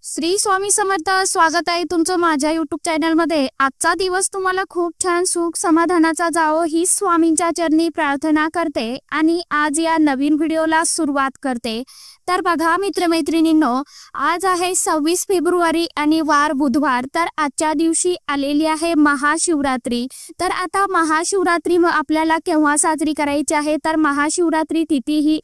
श्री स्वामी समर्थ. स्वागत आहे तुमचं माझ्या YouTube चॅनल मध्ये. आजचा दिवस तुम्हाला खूप छान सुख समाधानाचा जावो ही स्वामींच्या चरणी प्रार्थना करते आणि आज या नवीन व्हिडिओला सुरुवात करते. तर बघा मित्रमैत्रिणींनो, आज आहे 26 फेब्रुवारी आणि वार बुधवार. तर आजच्या दिवशी आलेली आहे महाशिवरात्री. तर आता महाशिवरात्री आपल्याला केव्हा साजरी करायची आहे, तर महाशिवरात्री तिथी ही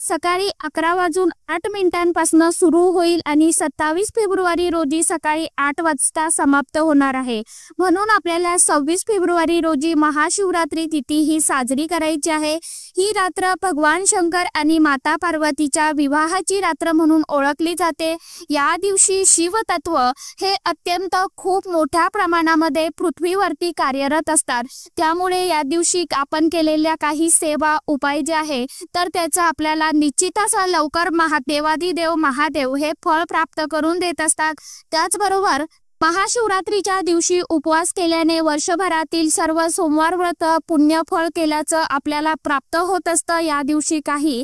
सकाळी 11:08 सुरू होईल आणि 27 फेब्रुवारी रोजी सकाळी 8 वाजता समाप्त होणार आहे. म्हणून आपल्याला 26 फेब्रुवारी रोजी महाशिवरात्री तिथी ही साजरी करायची आहे. ही रात्र भगवान शंकर आणि माता पार्वतीच्या विवाहाची रात्र म्हणून ओळखली जाते. या दिवशी शिवतत्व हे अत्यंत खूप मोठ्या प्रमाणामध्ये पृथ्वीवरती कार्यरत असतात. त्यामुळे या दिवशी आपण केलेल्या काही सेवा उपाय जे आहे तर त्याचा आपल्याला निश्चितच लवकर देवादिदेव महादेव हे फळ प्राप्त करून देत असतात. त्याचबरोबर महाशिवरात्रीच्या दिवशी उपवास केल्याने वर्षभरातील सर्व सोमवार व्रत पुण्यफळ केल्याचं आपल्याला प्राप्त होत असतं. या दिवशी काही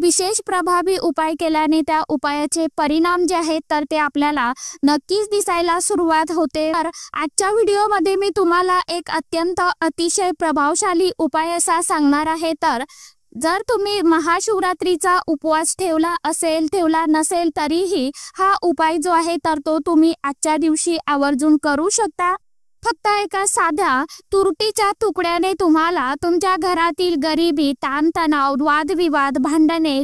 विशेष प्रभावी उपाय केल्याने त्या उपायाचे परिणाम जे आहेत तर ते आपल्याला नक्कीच दिसायला सुरुवात होते. तर आजच्या व्हिडिओमध्ये मी तुम्हाला एक अत्यंत अतिशय प्रभावशाली उपाय असा सांगणार आहे. तर जर तुम्ही महाशिवरात्रीचा उपवास ठेवला नसेल तरीही हा उपाय जो आहे तर तो तुम्ही आजच्या दिवशी आवर्जून करू शकता. फक्त एका साध्या तुरटीच्या तुकड्याने तुम्हाला तुमच्या घरातील गरिबी, ताणतणाव, वादविवाद, भांडणे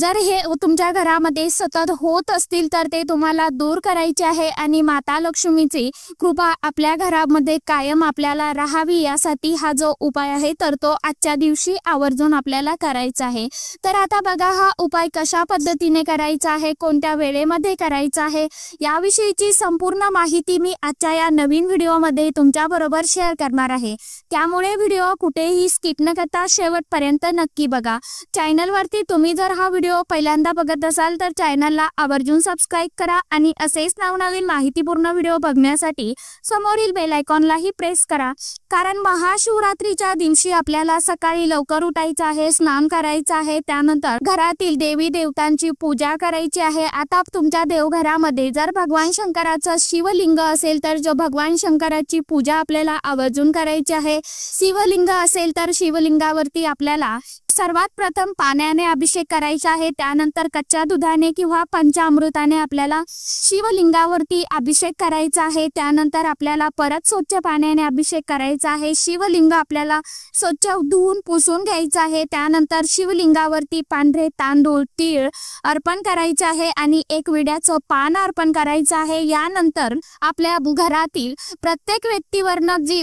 जर हे तुमच्या घरामध्ये सतत होत असतील तर ते तुम्हाला दूर करायचे आहे आणि माता लक्ष्मीची कृपा आपल्या घरामध्ये कायम आपल्याला राहावी यासाठी हा जो उपाय आहे तर तो आजच्या दिवशी आवर्जून आपल्याला करायचा आहे. तर आता बघा हा उपाय कशा पद्धतीने करायचा आहे, कोणत्या वेळेमध्ये करायचा आहे याविषयीची संपूर्ण माहिती मी आजच्या या नवीन व्हिडिओ मध्ये तुमच्या बरोबर शेअर करणार आहे. त्यामुळे व्हिडिओ कुठेही स्किप न करता शेवटपर्यंत नक्की बघा. चॅनल वरती तुम्ही जर हा व्हिडिओ पहिल्यांदा बघत असाल तर चॅनलला आवर्जून सबस्क्राइब करा आणि असेच नवनवीन माहितीपूर्ण व्हिडिओ बघण्यासाठी समोरील बेल आयकॉनलाही प्रेस करा. कारण महाशिवरात्रीच्या दिवशी आपल्याला सकाळी लवकर उठायचं आहे, स्नान करायचं आहे, त्यानंतर घरातील देवी देवतांची पूजा करायची आहे. आता तुमच्या देवघरामध्ये जर भगवान शंकराचं शिवलिंग असेल तर जो भगवान शंकराची पूजा आपल्याला आवर्जून करायची आहे. शिवलिंग असेल तर शिवलिंगावरती आपल्याला सर्वात प्रथम पाण्याने अभिषेक करायचा आहे. त्यानंतर कच्च्या दुधाने किंवा पंचामृताने आपल्याला शिवलिंगावरती अभिषेक करायचा आहे. त्यानंतर आपल्याला परत स्वच्छ पाण्याने अभिषेक करायचा आहे. शिवलिंग आपल्याला स्वच्छ धुवून पुसून घ्यायचं आहे. त्यानंतर शिवलिंगावरती पांढरे तांदूळ, तीळ अर्पण करायचे आहे आणि एक विड्याचं पान अर्पण करायचं आहे. यानंतर आपल्या घरातील प्रत्येक व्यक्तीवरनं जी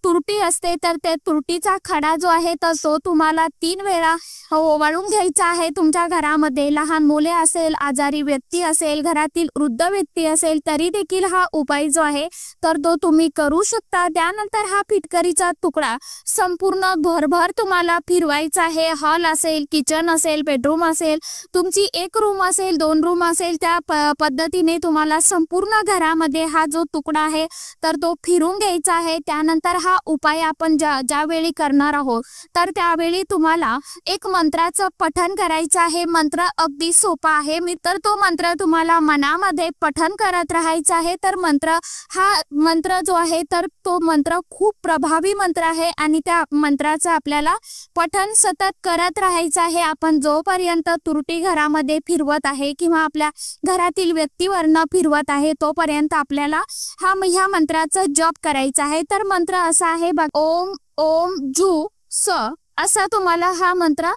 तुरटी असते तर त्या तुरटीचा खडा जो आहे तर तो तुम्हाला 3 वेळा ओवाळून घ्यायचा आहे. तुमच्या घरामध्ये लहान मुले असेल, आजारी व्यक्ती असेल, घरातील वृद्ध व्यक्ती असेल तरी देखील हा उपाय जो आहे तर तो तुम्ही करू शकता. त्यानंतर हा फिटकरीचा तुकडा संपूर्ण भरभर तुम्हाला फिरवायचा आहे. हॉल असेल, किचन असेल, बेडरूम असेल, तुमची 1 रूम असेल, 2 रूम असेल, त्या पद्धतीने तुम्हाला संपूर्ण घरामध्ये हा जो तुकडा आहे तर तो फिरून घ्यायचा आहे. त्यानंतर हा उपाय आपण ज्यावेळी करणार आहोत तर त्यावेळी तुम्हाला एक मंत्राचं पठण करायचं आहे. मंत्र अगदी सोपा आहे तर तो मंत्र तुम्हाला मनामध्ये पठण करत राहायचा आहे. तर मंत्र जो आहे तर तो मंत्र खूप प्रभावी मंत्र आहे आणि त्या मंत्राचं आपल्याला पठण सतत करत राहायचं आहे. आपण जोपर्यंत तुरटी घरामध्ये फिरवत आहे किंवा आपल्या घरातील व्यक्तीवरनं फिरवत आहे तोपर्यंत आपल्याला ह्या मंत्राचा जप करायचा आहे. तर मंत्र असा आहे ओम ओम जू स असा तुम्हाला हा मंत्र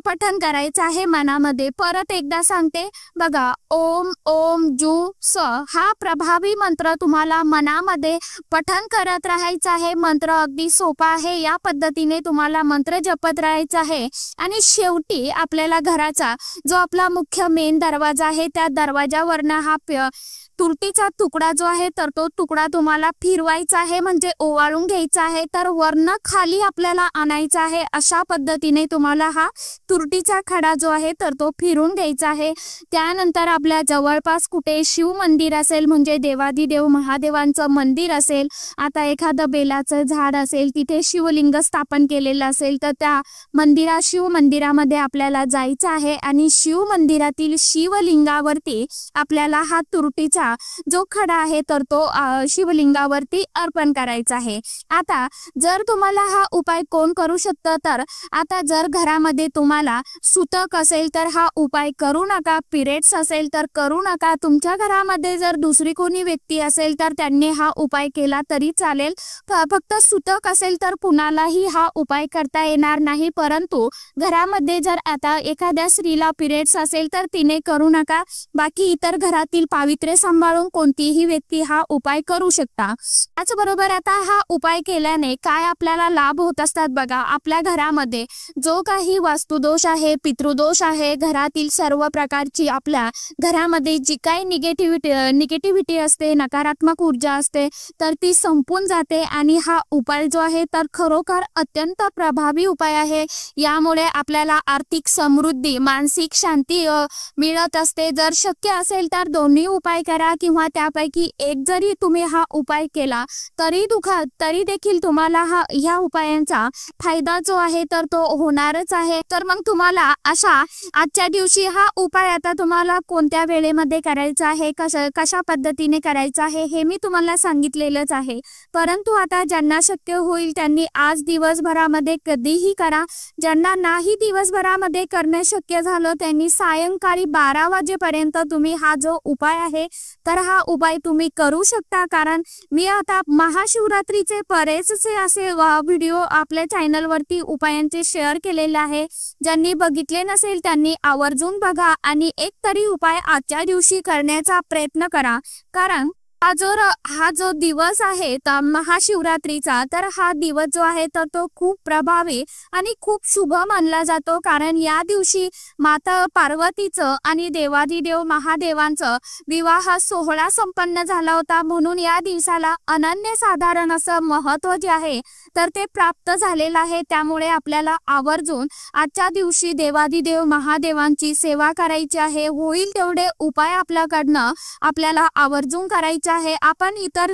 पठण करायचा आहे मनामध्ये. परत एकदा सांगते बघा, ओम ओम जू स हा प्रभावी मंत्र तुम्हाला मनामध्ये पठण करत राहायचा आहे. मंत्र अगदी सोपा आहे. या पद्धतीने तुम्हाला मंत्र जपत राहायचा आहे आणि शेवटी आपल्याला घराचा जो आपला मुख्य मेन दरवाजा आहे त्या दरवाजावरनं हा तुरटीचा तुकडा जो आहे तर तो तुकडा तुम्हाला फिरवायचा आहे, म्हणजे ओवाळून घ्यायचा आहे, तर वरनं खाली आपल्याला आणायचा आहे. अशा पद्धतीने तुम्हाला हा तुरटीचा खडा जो आहे तर तो फिरून द्यायचा आहे. त्यानंतर आपल्या जवळपास कुठे शिव मंदिर असेल, म्हणजे देवादिदेव महादेवांचं मंदिर असेल, आता एखादं बेलाचं झाड असेल, तिथे शिवलिंग स्थापन केलेलं असेल, तर त्या शिव मंदिरामध्ये आपल्याला जायचं आहे आणि शिव मंदिरातील शिवलिंगावरती आपल्याला हा तुरटीचा जो खडा आहे तर तो शिवलिंगावरती अर्पण करायचा आहे. आता जर तुम्हाला हा उपाय कोण करू शकतं, तर आता जर घरामध्ये तुम्हाला सुतक असेल तर हा उपाय करू नका, पिरियड्स असेल तर करू नका, तुमच्या घरामध्ये जर दुसरी कोणी व्यक्ती असेल तर त्यांनी हा उपाय केला तरी चालेल. फक्त सुतक असेल तर कुणालाही हा उपाय करता येणार नाही. परंतु घरामध्ये जर आता एखाद्या स्त्रीला पिरियड्स असेल तर तिने करू नका. बाकी इतर घरातील पावित्र्य सांभाळून कोणतीही व्यक्ती हा उपाय करू शकता. त्याचबरोबर आता हा उपाय केल्याने काय आपल्याला लाभ होत असतात बघा. आपल्या घरामध्ये जो काही वास्तुदोष पितृदोष आहे, घरातील सर्व प्रकारची आपल्या घरामध्ये जी काही निगेटिव्हिटी असते, नकारात्मक ऊर्जा असते, तर ती संपून जाते. आणि हा उपाय जो आहे तर खरोखर अत्यंत प्रभावी उपाय आहे. यामुळे आपल्याला आर्थिक समृद्धी, मानसिक शांती मिळत असते. जर शक्य असेल तर दोन्ही उपाय करा, किंवा त्यापैकी एक जरी तुम्ही हा उपाय केला तरी देखील तुम्हाला ह्या उपायांचा फायदा जो आहे तर तो होणारच आहे. तर मग तुम्हाला आजच्या दिवशी हा उपाय आता तुम्हाला कोणत्या वेळेमध्ये करायचा आहे, कशा पद्धतीने करायचा आहे हे मी तुम्हाला सांगितलेलंच आहे. परंतु आता ज्यांना शक्य होईल त्यांनी आज दिवसभरामध्ये कधीही करा. ज्यांना नाही दिवसभरामध्ये करणे शक्य झालं त्यांनी सायंकाळी 12 वाजेपर्यंत तुम्ही हा जो उपाय आहे तर हा उपाय तुम्ही करू शकता. कारण मी आता महाशिवरात्रीचे बरेचसे असे व्हिडिओ आपल्या चॅनलवरती उपायांचे शेअर केलेले आहे. ज्यांनी बघितले नसेल त्यांनी आवर्जून बघा आणि एक तरी उपाय आजच्या दिवशी करण्याचा प्रयत्न करा. कारण हा जो दिवस आहे तर महाशिवरात्रीचा, तर हा दिवस जो आहे तर तो खूप प्रभावी आणि खूप शुभ मानला जातो. कारण या दिवशी माता पार्वतीचं आणि देवादिदेव महादेवांचं विवाह सोहळा संपन्न झाला होता. म्हणून या दिवसाला अनन्यसाधारण असं महत्त्व जे आहे तर ते प्राप्त झालेलं आहे. त्यामुळे आपल्याला आवर्जून आजच्या दिवशी देवादिदेव महादेवांची सेवा करायची आहे. होईल तेवढे उपाय आपल्याकडनं आपल्याला आवर्जून करायचे आहे. आपण इतर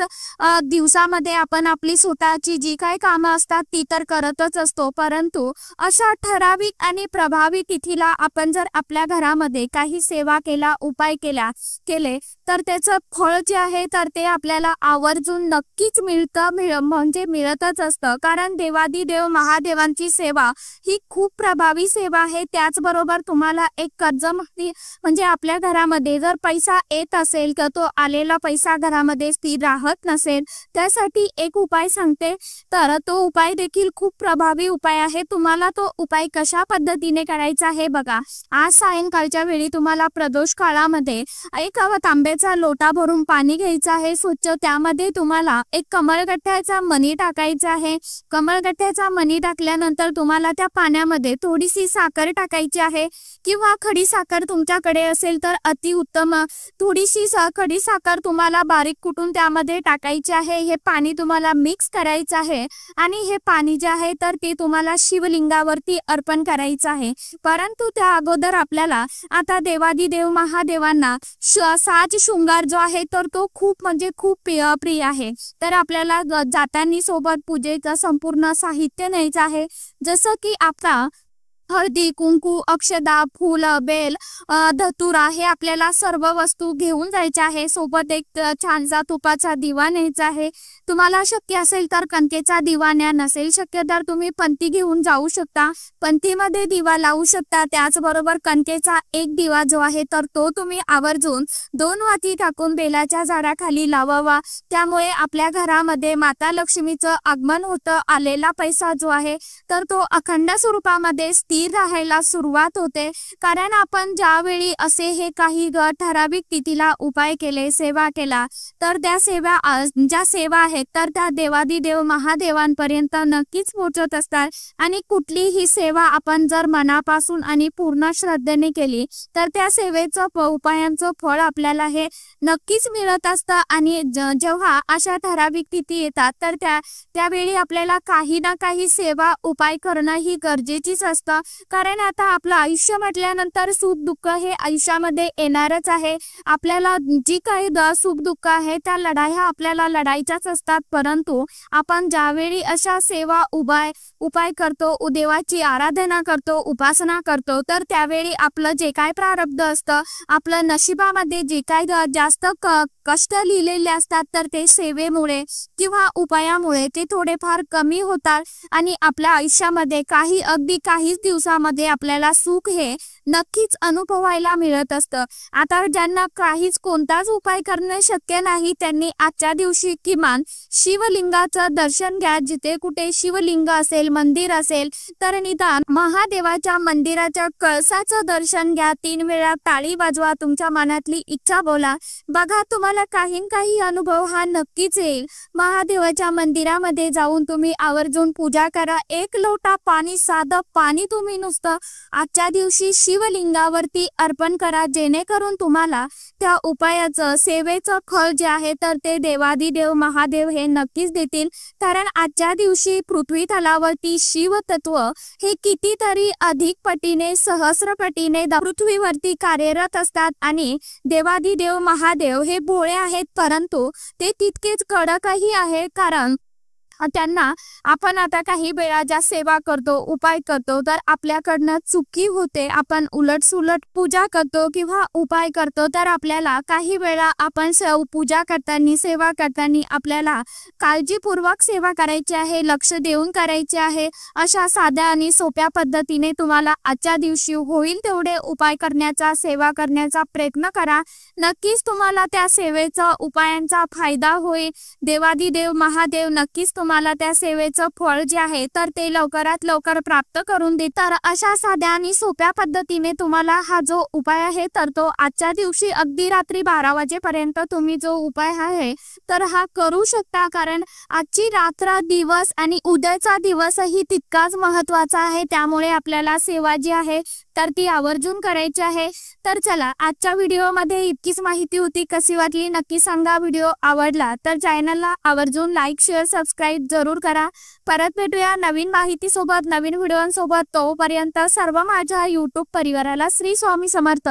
दिवसामध्ये आपण आपली स्वतःची जी काही कामं असतात ती तर करतच असतो, परंतु अशा ठराविक आणि प्रभावी तिथीला आपण जर आपल्या घरामध्ये काही सेवा केला, उपाय केले तर त्याचं फळ जे आहे तर ते आपल्याला आवर्जून नक्कीच मिळतच असतं. कारण देवादिदेव महादेवांची सेवा ही खूप प्रभावी सेवा आहे. त्याचबरोबर तुम्हाला एक कर्जमुक्ती, म्हणजे आपल्या घरामध्ये जर पैसा येत असेल तर तो आलेला पैसा घरामध्ये स्थिर राहत नसेल, त्यासाठी एक उपाय सांगते. तर तो उपाय देखील खूप प्रभावी उपाय आहे. तुम्हाला तो उपाय कशा पद्धतीने करायचा आहे बघा. आज सायंकाळच्या वेळी तुम्हाला प्रदोष काळामध्ये एक तांब्याचा लोटा भरून पाणी घ्यायचं आहे स्वच्छ. त्यामध्ये तुम्हाला एक कमळगठ्ठ्याचा मणी टाकायचा आहे. कमळगठ्ठ्याचा मणी टाकल्यानंतर तुम्हाला त्या पाण्यामध्ये थोडीशी साखर टाकायची आहे, किंवा खडी साखर तुमच्याकडे असेल तर अतिउत्तम. थोडीशी खडी साखर तुम्हाला बारीक कुटून त्यामध्ये टाकायचे आहे. हे पाणी तुम्हाला मिक्स करायचं आहे आणि हे पाणी जे आहे तर ते तुम्हाला शिवलिंगावरती अर्पण करायचं आहे. परंतु त्या अगोदर आपल्याला आता देवादिदेव महादेवांना साज शृंगार जो आहे तर तो खूप प्रिय आहे. तर आपल्याला जाताना सोबत पूजेचं संपूर्ण साहित्य न्यायचं आहे. जसं की आता हळदी, कुंकू, अक्षदा, फूल, बेल, धतुरा हे आपल्याला सर्व वस्तू घेऊन जायच्या आहे. सोबत एक छानसा तुपाचा दिवा न्यायचा आहे. तुम्हाला शक्य असेल तर कणकेचा दिवा न्या, नसेल शक्य तर तुम्ही पंती घेऊन जाऊ शकता. पंतीमध्ये दिवा लावू शकता. त्याचबरोबर कणकेचा एक दिवा जो आहे तर तो तुम्ही आवर्जून 2 वाती टाकून बेलाच्या झाडाखाली लावावा. त्यामुळे आपल्या घरामध्ये माता लक्ष्मीचं आगमन होतं. आलेला पैसा जो आहे तर तो अखंड स्वरूपामध्ये स्थिर राहायला सुरुवात होते। कारण आपण ज्यावेळी असे हे काही ठराविक तिथीला उपाय केले, सेवा केला, तर त्या ज्या सेवा आहेत तर त्या देवादिदेव महादेवांपर्यंत नक्कीच पोहोचत असतात। आणि कुठलीही सेवा आपण जर मनापासून आणि पूर्ण श्रद्धेने केली तर त्या सेवेचं उपायांचं फळ आपल्याला हे नक्कीच मिळत असतं। आणि जेव्हा अशा ठराविक तिथी येतात तर त्यावेळी आपल्याला काही ना काही सेवा उपाय करणं ही गरजेचीच असतं। कारण आता आपलं आयुष्य म्हटल्यानंतर सुख दुःख हे आयुष्यामध्ये येणारच आहे। आपल्याला जी काही सुख दुःख आहे त्या लढाया आपल्याला लढायच्याच असतात। परंतु आपण ज्यावेळी अशा सेवा उपाय करतो, देवाची आराधना करतो, उपासना करतो, तर त्यावेळी आपलं जे काय प्रारब्ध असतं, आपलं नशिबामध्ये जे काही जास्त कष्ट लिहिलेले असतात तर ते सेवेमुळे किंवा उपायामुळे ते थोडेफार कमी होतात। आणि आपल्या आयुष्यामध्ये अगदी काहीच दिवसामध्ये आपल्याला सुख हे नक्कीच अनुभवायला मिळत असतं। आता ज्यांना कोणताच उपाय करणे शक्य नाही त्यांनी आजच्या दिवशी किमान शिवलिंगाचं दर्शन घ्या। जिथे कुठे शिवलिंग असेल, मंदिर असेल तर निदान महादेवाच्या मंदिराच्या कळसाचं दर्शन घ्या। 3 वेळा टाळी वाजवा, तुमच्या मनातली इच्छा बोला, बघा तुम्हाला काही अनुभव हा नक्कीच येईल। महादेवाच्या मंदिरामध्ये जाऊन तुम्ही आवर्जून पूजा करा। 1 लोटा पाणी, साधं पाणी तुम्ही नुसतं आजच्या दिवशी शिवलिंगावरती अर्पण करा, जेणेकरून तुम्हाला त्या उपायाचं सेवेचं फळ जे आहे तर ते देवादिदेव महादेव हे नक्कीच देतील। कारण आजच्या दिवशी पृथ्वी तलावरती शिवतत्व हे कितीतरी अधिक पटीने, सहस्रपटीने पृथ्वीवरती कार्यरत असतात। आणि देवादिदेव महादेव हे भोळे आहेत परंतु ते तितकेच कडकही आहे। कारण त्यांना आपण आता काही वेळा ज्या सेवा करतो, उपाय करतो तर आपल्याकडनं चुकी होते, आपण उलटसुलट पूजा करतो किंवा उपाय करतो, तर आपल्याला काही वेळा आपण पूजा करताना, सेवा करताना आपल्याला काळजीपूर्वक सेवा करायची आहे, लक्ष देऊन करायची आहे। अशा साध्या आणि सोप्या पद्धतीने तुम्हाला आजच्या दिवशी होईल तेवढे उपाय करण्याचा, सेवा करण्याचा प्रयत्न करा। नक्कीच तुम्हाला त्या सेवेचा, उपायांचा फायदा होईल। देवादिदेव महादेव नक्कीच तुम्हाला त्या सेवेचं फळ जे आहे तर ते लवकरात लवकर प्राप्त करून देतात। अशा साध्या आणि सोप्या पद्धतीने तुम्हाला हा जो उपाय आहे तर तो आजच्या दिवशी अगदी रात्री 12 वाजेपर्यंत तुम्ही जो उपाय आहे तर हा करू शकता। कारण आजची रात्र, दिवस आणि उद्याचा दिवसही तितकाच महत्त्वाचा आहे। त्यामुळे आपल्याला सेवा जी आहे तर ती आवर्जून करायची आहे। तर चला, आजच्या व्हिडिओमध्ये इतकीच माहिती होती। कशी वाटली नक्की सांगा। व्हिडिओ आवडला तर चॅनलला आवर्जून लाईक, शेअर, सबस्क्राईब जरूर करा। परत भेटूया नवीन माहितीसोबत, नवीन व्हिडिओंसोबत। तोपर्यंत सर्व माझ्या यूट्यूब परिवाराला श्री स्वामी समर्थ।